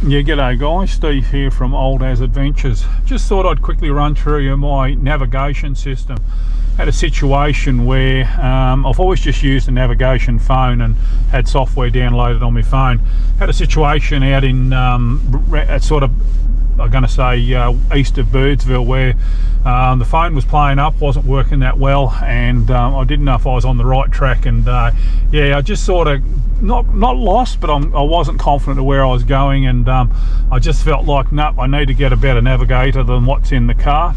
Yeah, g'day guys, Steve here from O.A.F Adventures. Just thought I'd quickly run through my navigation system. Had a situation where I've always just used a navigation phone and had software downloaded on my phone. Had a situation out in sort of, I'm going to say east of Birdsville, where the phone was playing up, wasn't working that well, and I didn't know if I was on the right track. And yeah, I just sort of not lost, but I wasn't confident of where I was going, and I just felt like, nope, I need to get a better navigator than what's in the car.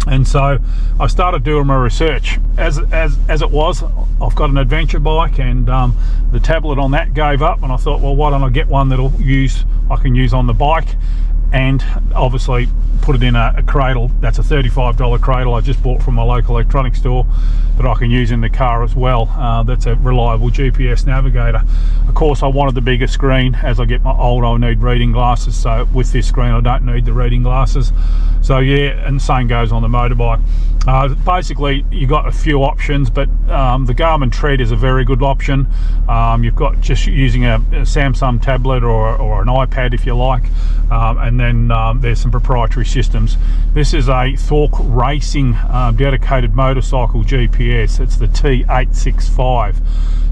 And so I started doing my research. As it was, I've got an adventure bike, and the tablet on that gave up, and I thought, well, why don't I get one that'll I can use on the bike, and obviously put it in a cradle. That's a $35 cradle I just bought from my local electronics store that I can use in the car as well. That's a reliable GPS navigator. Of course, I wanted the bigger screen. As I get older, I need reading glasses, so with this screen I don't need the reading glasses. So yeah, and the same goes on the motorbike. Basically, you got a few options, but the Garmin Tread is a very good option. You've got just using a Samsung tablet or an iPad if you like, and then there's some proprietary systems. This is a Thork Racing dedicated motorcycle GPS. It's the T865.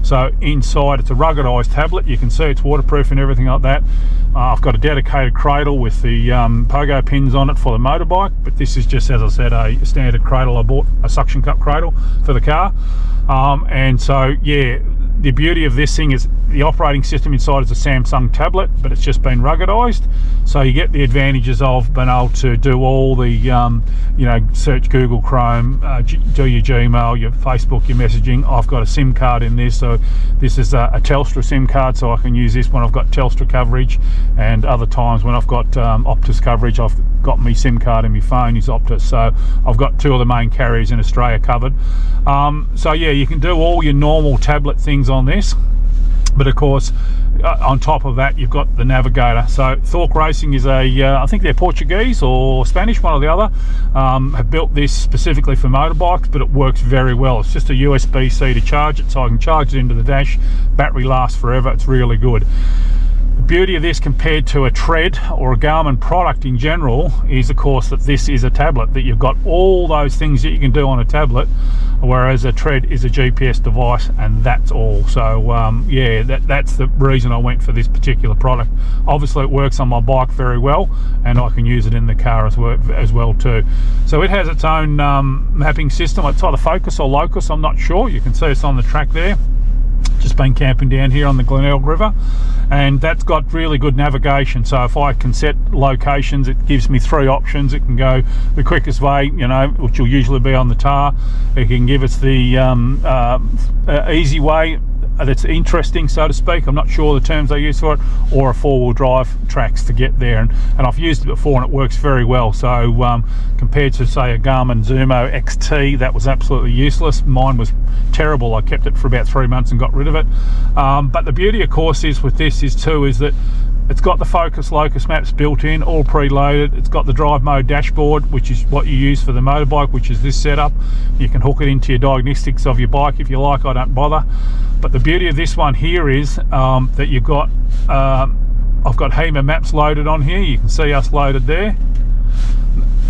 So inside, it's a ruggedized tablet. You can see it's waterproof and everything like that. I've got a dedicated cradle with the pogo pins on it for the motorbike, but this is just, as I said, a standard cradle. I bought a suction cup cradle for the car. And so yeah, the beauty of this thing is the operating system inside is a Samsung tablet, but it's just been ruggedized, so you get the advantages of being able to do all the you know, search Google Chrome, do your Gmail, your Facebook, your messaging. I've got a SIM card in this, so this is a Telstra SIM card, so I can use this when I've got Telstra coverage, and other times when I've got Optus coverage, I've got my SIM card in my phone is Optus, so I've got two of the main carriers in Australia covered. So yeah, you can do all your normal tablet things on this, but of course on top of that you've got the navigator. So Thork Racing is I think they're Portuguese or Spanish, one or the other, have built this specifically for motorbikes, but it works very well. It's just a USB-C to charge it, so I can charge it into the dash. Battery lasts forever. It's really good. The beauty of this compared to a Tread or a Garmin product in general is, of course, that this is a tablet, that you've got all those things that you can do on a tablet, whereas a Tread is a GPS device, and that's all. So yeah, that's the reason I went for this particular product. Obviously it works on my bike very well, and I can use it in the car as well too. So it has its own mapping system. It's either Focus or Locus, I'm not sure. You can see it's on the track there. Just been camping down here on the Glenelg River, and that's got really good navigation. So if I can set locations, it gives me three options. It can go the quickest way, you know, which will usually be on the tar. It can give us the easy way that's interesting, so to speak. I'm not sure the terms they use for it, or a four-wheel drive tracks to get there, and I've used it before and it works very well. So compared to, say, a Garmin Zumo XT, that was absolutely useless. Mine was terrible. I kept it for about 3 months and got rid of it. But the beauty, of course, is with this is that it's got the Focus Locus maps built in, all preloaded. It's got the drive mode dashboard, which is what you use for the motorbike, which is this setup. You can hook it into your diagnostics of your bike if you like. I don't bother. But the beauty of this one here is that you've got, I've got HEMA maps loaded on here. You can see us loaded there.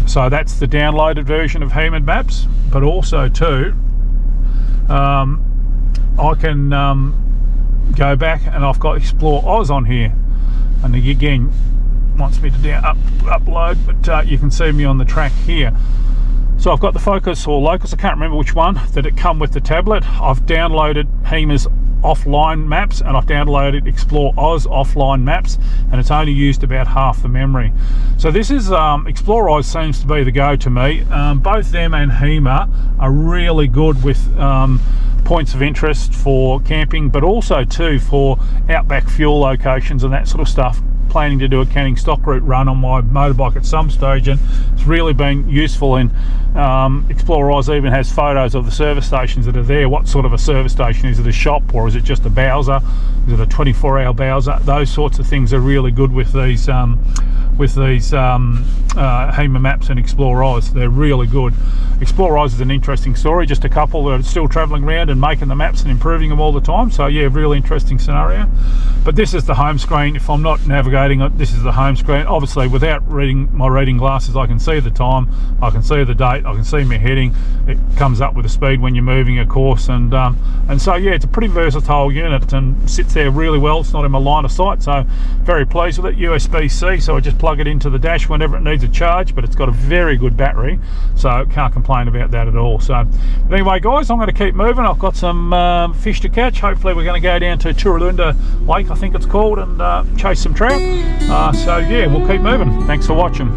So that's the downloaded version of HEMA maps. But also too, I can go back and I've got Explore Oz on here. And again, wants me to upload, but you can see me on the track here. So I've got the Focus or Locus, I can't remember which one, that it come with the tablet. I've downloaded HEMA's offline maps, and I've downloaded Explore Oz offline maps, and it's only used about half the memory. So this is Explore Oz seems to be the go to me. Both them and HEMA are really good with points of interest for camping, but also too for outback fuel locations and that sort of stuff. Planning to do a Canning stock route run on my motorbike at some stage, and it's really been useful. In Explore Oz even has photos of the service stations that are there. What sort of a service station? Is it a shop, or is it just a Bowser? Is it a 24-hour Bowser? Those sorts of things are really good with these HEMA maps and Explore Oz. They're really good. Explore Oz is an interesting story. Just a couple that are still travelling around and making the maps and improving them all the time. So yeah, really interesting scenario. But this is the home screen. If I'm not navigating navigating it. This is the home screen. Obviously, without reading my reading glasses, I can see the time, I can see the date, I can see my heading. It comes up with the speed when you're moving, of course, and so yeah, it's a pretty versatile unit and sits there really well. It's not in my line of sight, so very pleased with it. USB-C, so I just plug it into the dash whenever it needs a charge, but it's got a very good battery, so can't complain about that at all. So, but anyway, guys, I'm going to keep moving. I've got some fish to catch. Hopefully, we're going to go down to Turalunda Lake, I think it's called, and chase some trout. So yeah, we'll keep moving. Thanks for watching.